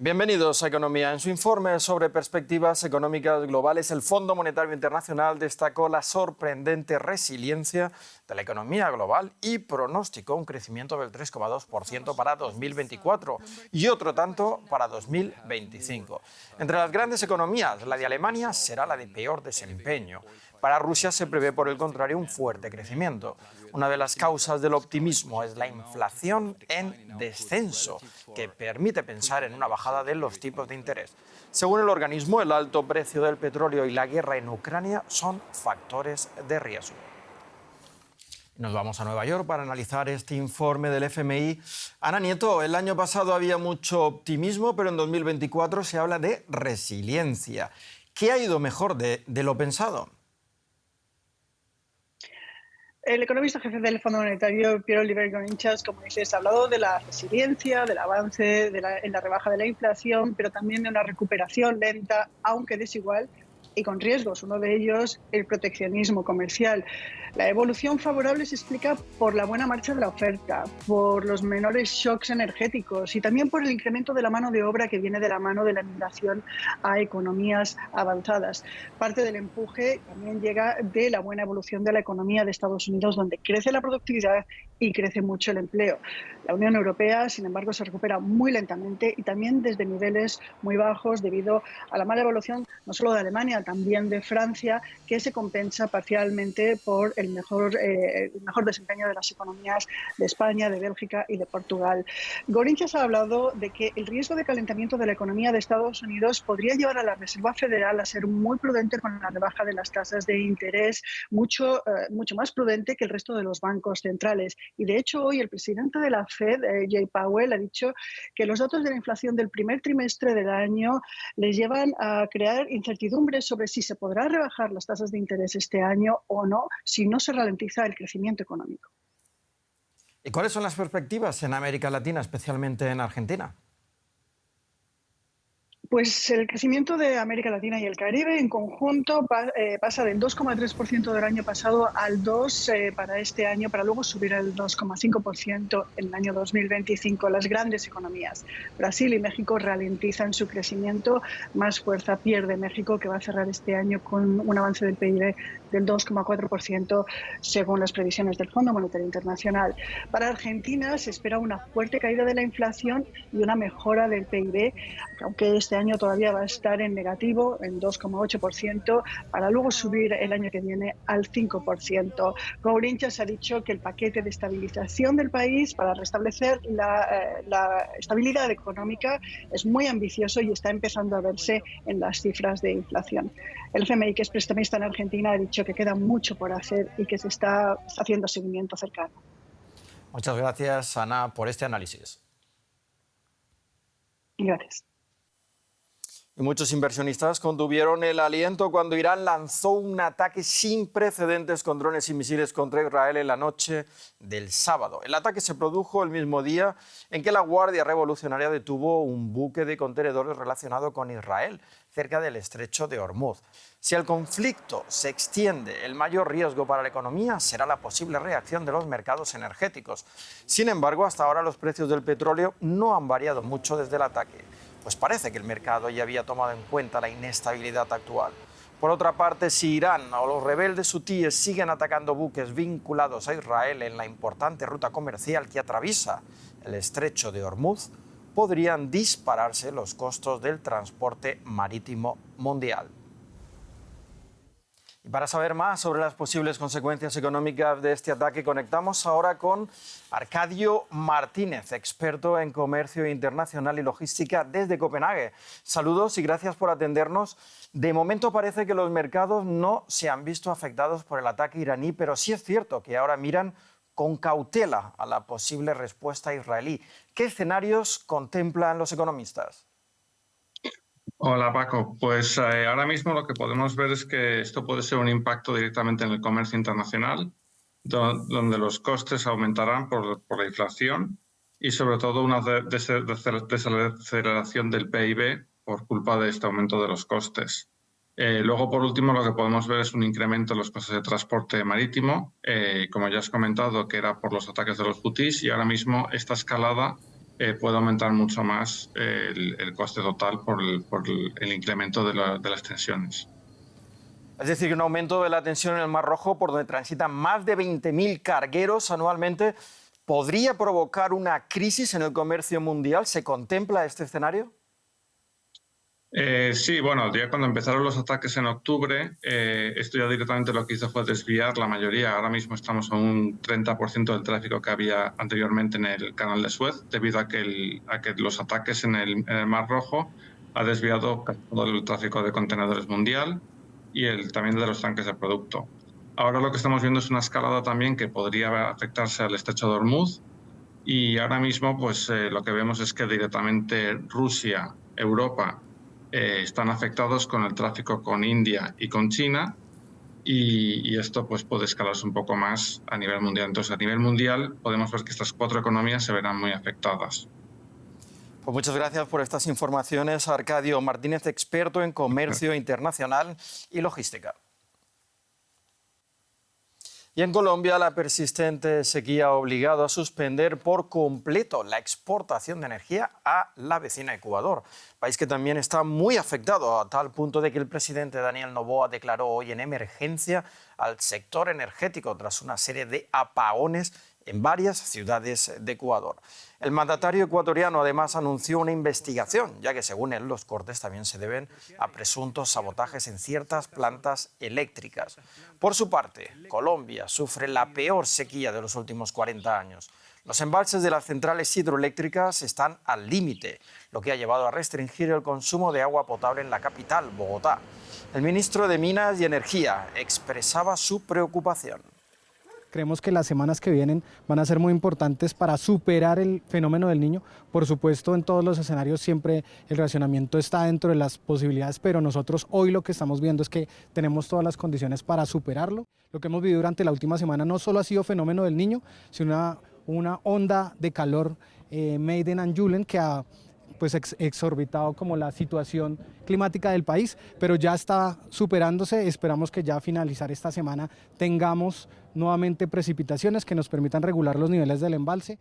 Bienvenidos a Economía. En su informe sobre perspectivas económicas globales, el Fondo Monetario Internacional destacó la sorprendente resiliencia de la economía global y pronosticó un crecimiento del 3,2% para 2024 y otro tanto para 2025. Entre las grandes economías, la de Alemania será la de peor desempeño. Para Rusia se prevé, por el contrario, un fuerte crecimiento. Una de las causas del optimismo es la inflación en descenso, que permite pensar en una bajada de los tipos de interés. Según el organismo, el alto precio del petróleo y la guerra en Ucrania son factores de riesgo. Nos vamos a Nueva York para analizar este informe del FMI. Ana Nieto, el año pasado había mucho optimismo, pero en 2024 se habla de resiliencia. ¿Qué ha ido mejor de lo pensado? El economista jefe del Fondo Monetario, Pierre-Olivier Gourinchas, como dices, ha hablado de la resiliencia, del avance en la rebaja de la inflación, pero también de una recuperación lenta, aunque desigual, y con riesgos. Uno de ellos, el proteccionismo comercial. La evolución favorable se explica por la buena marcha de la oferta, por los menores shocks energéticos y también por el incremento de la mano de obra que viene de la mano de la migración a economías avanzadas. Parte del empuje también llega de la buena evolución de la economía de Estados Unidos, donde crece la productividad y crece mucho el empleo. La Unión Europea, sin embargo, se recupera muy lentamente y también desde niveles muy bajos debido a la mala evolución no solo de Alemania, también de Francia, que se compensa parcialmente por el mejor desempeño de las economías de España, de Bélgica y de Portugal. Gourinchas ha hablado de que el riesgo de calentamiento de la economía de Estados Unidos podría llevar a la Reserva Federal a ser muy prudente con la rebaja de las tasas de interés, mucho más prudente que el resto de los bancos centrales. Y de hecho, hoy el presidente de la Fed, Jay Powell, ha dicho que los datos de la inflación del primer trimestre del año les llevan a crear incertidumbres sobre si se podrá rebajar las tasas de interés este año o no, si no se ralentiza el crecimiento económico. ¿Y cuáles son las perspectivas en América Latina, especialmente en Argentina? Pues el crecimiento de América Latina y el Caribe en conjunto pasa del 2,3% del año pasado al 2% para este año, para luego subir al 2,5% en el año 2025. Las grandes economías, Brasil y México, ralentizan su crecimiento. Más fuerza pierde México, que va a cerrar este año con un avance del PIB del 2,4%, según las previsiones del Fondo Monetario Internacional. Para Argentina se espera una fuerte caída de la inflación y una mejora del PIB, aunque este año todavía va a estar en negativo, en 2,8%, para luego subir el año que viene al 5%. Gourinchas ha dicho que el paquete de estabilización del país para restablecer la estabilidad económica es muy ambicioso y está empezando a verse en las cifras de inflación. El FMI, que es prestamista en Argentina, ha dicho que queda mucho por hacer y que se está haciendo seguimiento cercano. Muchas gracias, Ana, por este análisis. Gracias. Y muchos inversionistas contuvieron el aliento cuando Irán lanzó un ataque sin precedentes con drones y misiles contra Israel en la noche del sábado. El ataque se produjo el mismo día en que la Guardia Revolucionaria detuvo un buque de contenedores relacionado con Israel, cerca del estrecho de Hormuz. Si el conflicto se extiende, el mayor riesgo para la economía será la posible reacción de los mercados energéticos. Sin embargo, hasta ahora los precios del petróleo no han variado mucho desde el ataque. Pues parece que el mercado ya había tomado en cuenta la inestabilidad actual. Por otra parte, si Irán o los rebeldes hutíes siguen atacando buques vinculados a Israel en la importante ruta comercial que atraviesa el estrecho de Hormuz, podrían dispararse los costos del transporte marítimo mundial. Y para saber más sobre las posibles consecuencias económicas de este ataque, conectamos ahora con Arcadio Martínez, experto en comercio internacional y logística desde Copenhague. Saludos y gracias por atendernos. De momento parece que los mercados no se han visto afectados por el ataque iraní, pero sí es cierto que ahora miran con cautela a la posible respuesta israelí. ¿Qué escenarios contemplan los economistas? Hola Paco, pues ahora mismo lo que podemos ver es que esto puede ser un impacto directamente en el comercio internacional, donde los costes aumentarán por la inflación y sobre todo una desaceleración del PIB por culpa de este aumento de los costes. Luego, por último, lo que podemos ver es un incremento en los costes de transporte marítimo, como ya has comentado, que era por los ataques de los hutíes, y ahora mismo esta escalada puede aumentar mucho más el coste total por el incremento de las tensiones. Es decir, que un aumento de la tensión en el Mar Rojo, por donde transitan más de 20.000 cargueros anualmente, ¿podría provocar una crisis en el comercio mundial? ¿Se contempla este escenario? Sí, bueno, ya cuando empezaron los ataques en octubre, esto ya directamente lo que hizo fue desviar la mayoría. Ahora mismo estamos a un 30% del tráfico que había anteriormente en el canal de Suez, debido a que los ataques en el Mar Rojo ha desviado todo el tráfico de contenedores mundial y también de los tanques de producto. Ahora lo que estamos viendo es una escalada también que podría afectarse al estrecho de Hormuz, y ahora mismo pues lo que vemos es que directamente Rusia, Europa, están afectados con el tráfico con India y con China, y esto pues puede escalarse un poco más a nivel mundial. Entonces, a nivel mundial podemos ver que estas 4 economías se verán muy afectadas. Pues muchas gracias por estas informaciones, Arcadio Martínez, experto en comercio internacional y logística. Y en Colombia, la persistente sequía ha obligado a suspender por completo la exportación de energía a la vecina Ecuador, país que también está muy afectado, a tal punto de que el presidente Daniel Noboa declaró hoy en emergencia al sector energético tras una serie de apagones en varias ciudades de Ecuador. El mandatario ecuatoriano además anunció una investigación, ya que según él los cortes también se deben a presuntos sabotajes en ciertas plantas eléctricas. Por su parte, Colombia sufre la peor sequía de los últimos 40 años. Los embalses de las centrales hidroeléctricas están al límite, lo que ha llevado a restringir el consumo de agua potable en la capital, Bogotá. El ministro de Minas y Energía expresaba su preocupación. Creemos que las semanas que vienen van a ser muy importantes para superar el fenómeno del Niño. Por supuesto, en todos los escenarios siempre el racionamiento está dentro de las posibilidades, pero nosotros hoy lo que estamos viendo es que tenemos todas las condiciones para superarlo. Lo que hemos vivido durante la última semana no solo ha sido fenómeno del Niño, sino una onda de calor Maiden and Julen que ha pues exorbitado como la situación climática del país, pero ya está superándose. Esperamos que ya a finalizar esta semana tengamos nuevamente precipitaciones que nos permitan regular los niveles del embalse.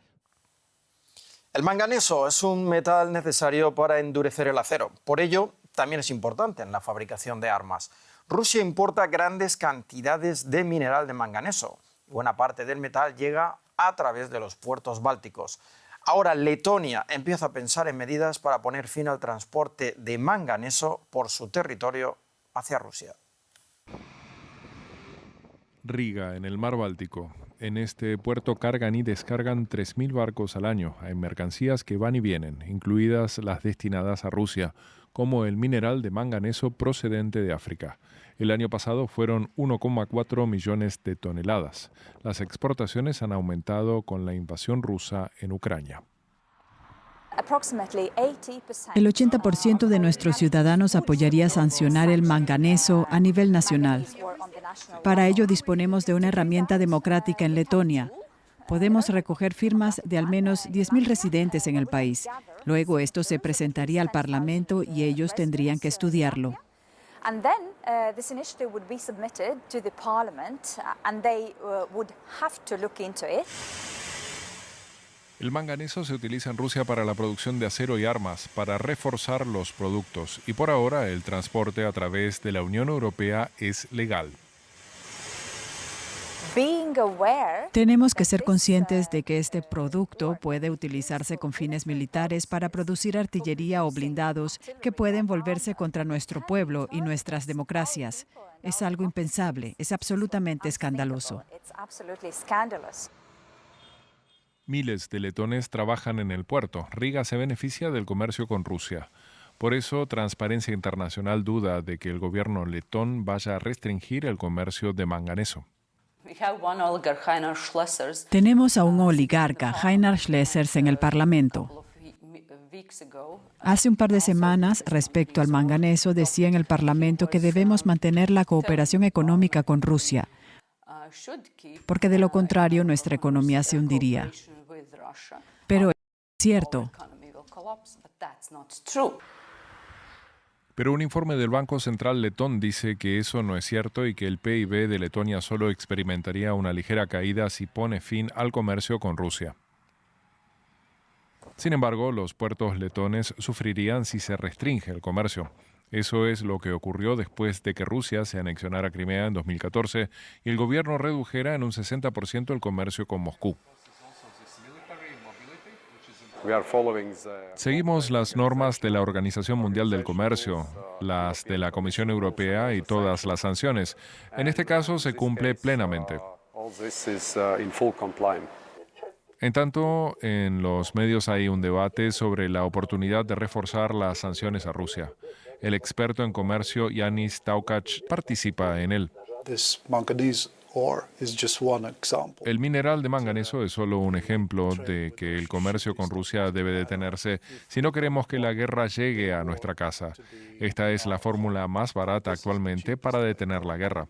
El manganeso es un metal necesario para endurecer el acero. Por ello, también es importante en la fabricación de armas. Rusia importa grandes cantidades de mineral de manganeso. Buena parte del metal llega a través de los puertos bálticos. Ahora Letonia empieza a pensar en medidas para poner fin al transporte de manganeso por su territorio hacia Rusia. Riga, en el mar Báltico. En este puerto cargan y descargan 3.000 barcos al año. Hay mercancías que van y vienen, incluidas las destinadas a Rusia, como el mineral de manganeso procedente de África. El año pasado fueron 1,4 millones de toneladas. Las exportaciones han aumentado con la invasión rusa en Ucrania. El 80% de nuestros ciudadanos apoyaría sancionar el manganeso a nivel nacional. Para ello disponemos de una herramienta democrática en Letonia. Podemos recoger firmas de al menos 10.000 residentes en el país. Luego esto se presentaría al Parlamento y ellos tendrían que estudiarlo. El manganeso se utiliza en Rusia para la producción de acero y armas, para reforzar los productos, y por ahora el transporte a través de la Unión Europea es legal. Tenemos que ser conscientes de que este producto puede utilizarse con fines militares para producir artillería o blindados que pueden volverse contra nuestro pueblo y nuestras democracias. Es algo impensable, es absolutamente escandaloso. Miles de letones trabajan en el puerto. Riga se beneficia del comercio con Rusia. Por eso, Transparencia Internacional duda de que el gobierno letón vaya a restringir el comercio de manganeso. Tenemos a un oligarca, Einar Schlesers, en el Parlamento. Hace un par de semanas, respecto al manganeso, decía en el Parlamento que debemos mantener la cooperación económica con Rusia, porque de lo contrario nuestra economía se hundiría. Pero es cierto. Pero un informe del Banco Central letón dice que eso no es cierto y que el PIB de Letonia solo experimentaría una ligera caída si pone fin al comercio con Rusia. Sin embargo, los puertos letones sufrirían si se restringe el comercio. Eso es lo que ocurrió después de que Rusia se anexionara Crimea en 2014 y el gobierno redujera en un 60% el comercio con Moscú. Seguimos las normas de la Organización Mundial del Comercio, las de la Comisión Europea y todas las sanciones. En este caso se cumple plenamente. En tanto, en los medios hay un debate sobre la oportunidad de reforzar las sanciones a Rusia. El experto en comercio Yanis Taukac participa en él. El mineral de manganeso es solo un ejemplo de que el comercio con Rusia debe detenerse si no queremos que la guerra llegue a nuestra casa. Esta es la fórmula más barata actualmente para detener la guerra.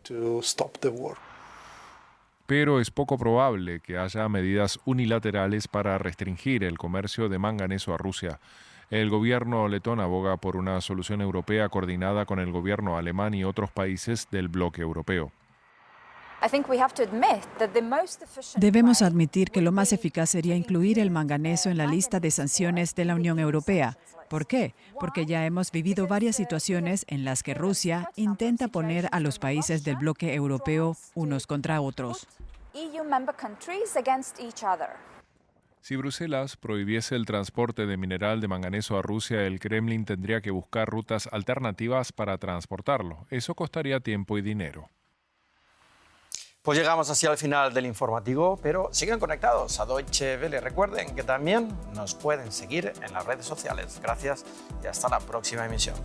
Pero es poco probable que haya medidas unilaterales para restringir el comercio de manganeso a Rusia. El gobierno letón aboga por una solución europea coordinada con el gobierno alemán y otros países del bloque europeo. Debemos admitir que lo más eficaz sería incluir el manganeso en la lista de sanciones de la Unión Europea. ¿Por qué? Porque ya hemos vivido varias situaciones en las que Rusia intenta poner a los países del bloque europeo unos contra otros. Si Bruselas prohibiese el transporte de mineral de manganeso a Rusia, el Kremlin tendría que buscar rutas alternativas para transportarlo. Eso costaría tiempo y dinero. Pues llegamos así al final del informativo, pero sigan conectados a Deutsche Welle. Recuerden que también nos pueden seguir en las redes sociales. Gracias y hasta la próxima emisión.